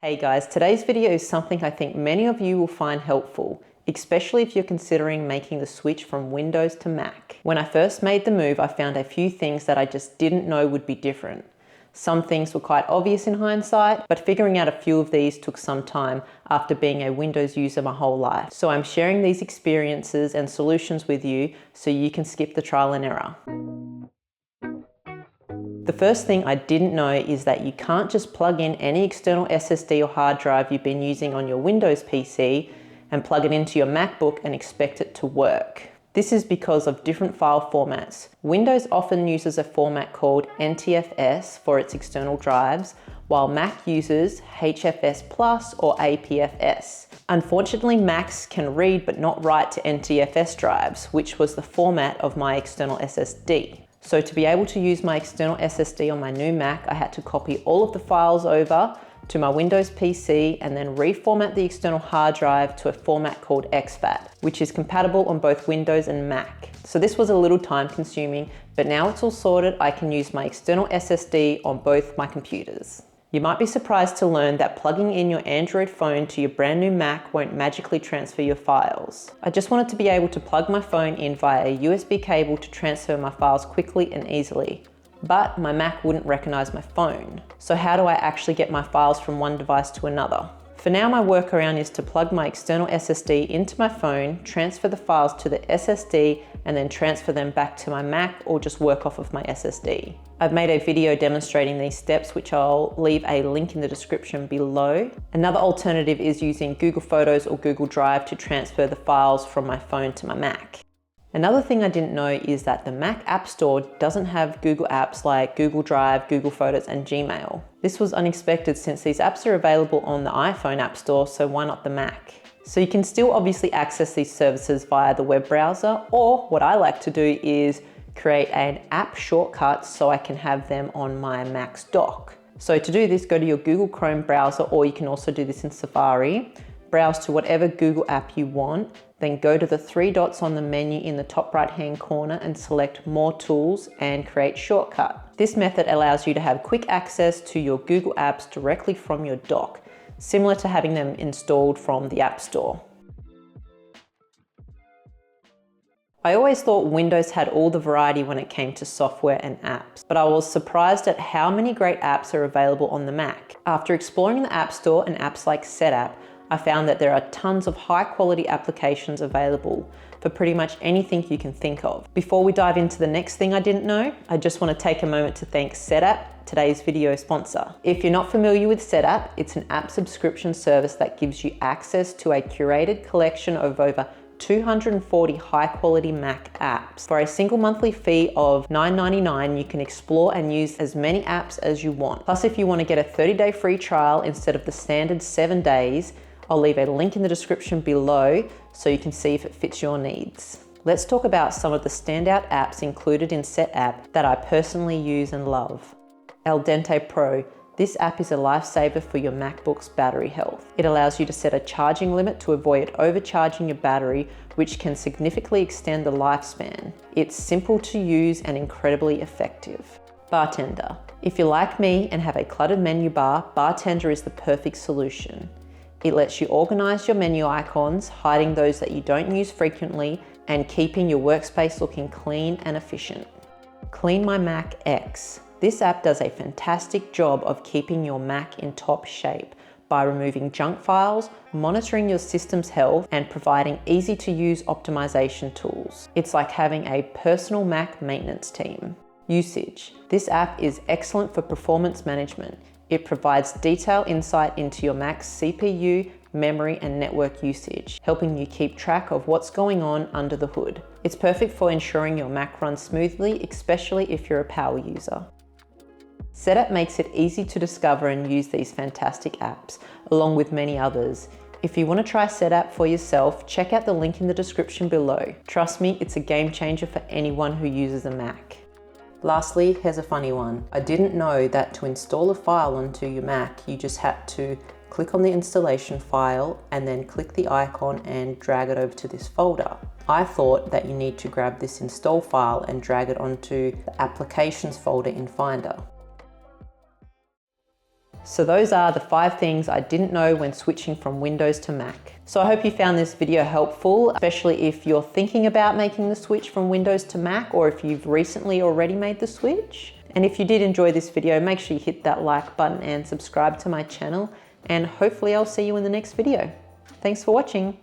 Hey guys, today's video is something I think many of you will find helpful, especially if you're considering making the switch from Windows to Mac. When I first made the move, I found a few things that I just didn't know would be different. Some things were quite obvious in hindsight, but figuring out a few of these took some time after being a Windows user my whole life. So I'm sharing these experiences and solutions with you so you can skip the trial and error. The first thing I didn't know is that you can't just plug in any external SSD or hard drive you've been using on your Windows PC and plug it into your MacBook and expect it to work. This is because of different file formats. Windows often uses a format called NTFS for its external drives, while Mac uses HFS Plus or APFS. Unfortunately, Macs can read but not write to NTFS drives, which was the format of my external SSD. So to be able to use my external SSD on my new Mac, I had to copy all of the files over to my Windows PC and then reformat the external hard drive to a format called exFAT, which is compatible on both Windows and Mac. So this was a little time consuming, but now it's all sorted. I can use my external SSD on both my computers. You might be surprised to learn that plugging in your Android phone to your brand new Mac won't magically transfer your files. I just wanted to be able to plug my phone in via a USB cable to transfer my files quickly and easily. But my Mac wouldn't recognize my phone. So how do I actually get my files from one device to another? For now, my workaround is to plug my external SSD into my phone, transfer the files to the SSD, and then transfer them back to my Mac or just work off of my SSD. I've made a video demonstrating these steps, which I'll leave a link in the description below. Another alternative is using Google Photos or Google Drive to transfer the files from my phone to my Mac. Another thing I didn't know is that the Mac App Store doesn't have Google apps like Google Drive, Google Photos, and Gmail. This was unexpected since these apps are available on the iPhone App Store, so why not the Mac? So you can still obviously access these services via the web browser, or what I like to do is create an app shortcut so I can have them on my Mac's dock. So to do this, go to your Google Chrome browser, or you can also do this in Safari. Browse to whatever Google app you want, then go to the three dots on the menu in the top right hand corner and select More Tools and create Shortcut. This method allows you to have quick access to your Google apps directly from your dock, similar to having them installed from the App Store. I always thought Windows had all the variety when it came to software and apps, but I was surprised at how many great apps are available on the Mac. After exploring the App Store and apps like Setapp, I found that there are tons of high quality applications available for pretty much anything you can think of. Before we dive into the next thing I didn't know, I just want to take a moment to thank Setapp, today's video sponsor. If you're not familiar with Setapp, it's an app subscription service that gives you access to a curated collection of over 240 high quality Mac apps. For a single monthly fee of $9.99, you can explore and use as many apps as you want. Plus, if you want to get a 30-day free trial instead of the standard 7 days, I'll leave a link in the description below so you can see if it fits your needs. Let's talk about some of the standout apps included in Setapp that I personally use and love. Al Dente Pro. This app is a lifesaver for your MacBook's battery health. It allows you to set a charging limit to avoid overcharging your battery, which can significantly extend the lifespan. It's simple to use and incredibly effective. Bartender. If you're like me and have a cluttered menu bar, Bartender is the perfect solution. It lets you organize your menu icons, hiding those that you don't use frequently, and keeping your workspace looking clean and efficient. Clean My Mac X. This app does a fantastic job of keeping your Mac in top shape by removing junk files, monitoring your system's health, and providing easy to use optimization tools. It's like having a personal Mac maintenance team. Usage. This app is excellent for performance management. It provides detailed insight into your Mac's CPU, memory, and network usage, helping you keep track of what's going on under the hood. It's perfect for ensuring your Mac runs smoothly, especially if you're a power user. Setapp makes it easy to discover and use these fantastic apps, along with many others. If you want to try Setapp for yourself, check out the link in the description below. Trust me, it's a game changer for anyone who uses a Mac. Lastly, here's a funny one. I didn't know that to install a file onto your Mac, you just had to click on the installation file and then click the icon and drag it over to this folder. I thought that you need to grab this install file and drag it onto the applications folder in Finder. So those are the 5 things I didn't know when switching from Windows to Mac. So I hope you found this video helpful, especially if you're thinking about making the switch from Windows to Mac, or if you've recently already made the switch. And if you did enjoy this video, make sure you hit that like button and subscribe to my channel, and hopefully I'll see you in the next video. Thanks for watching.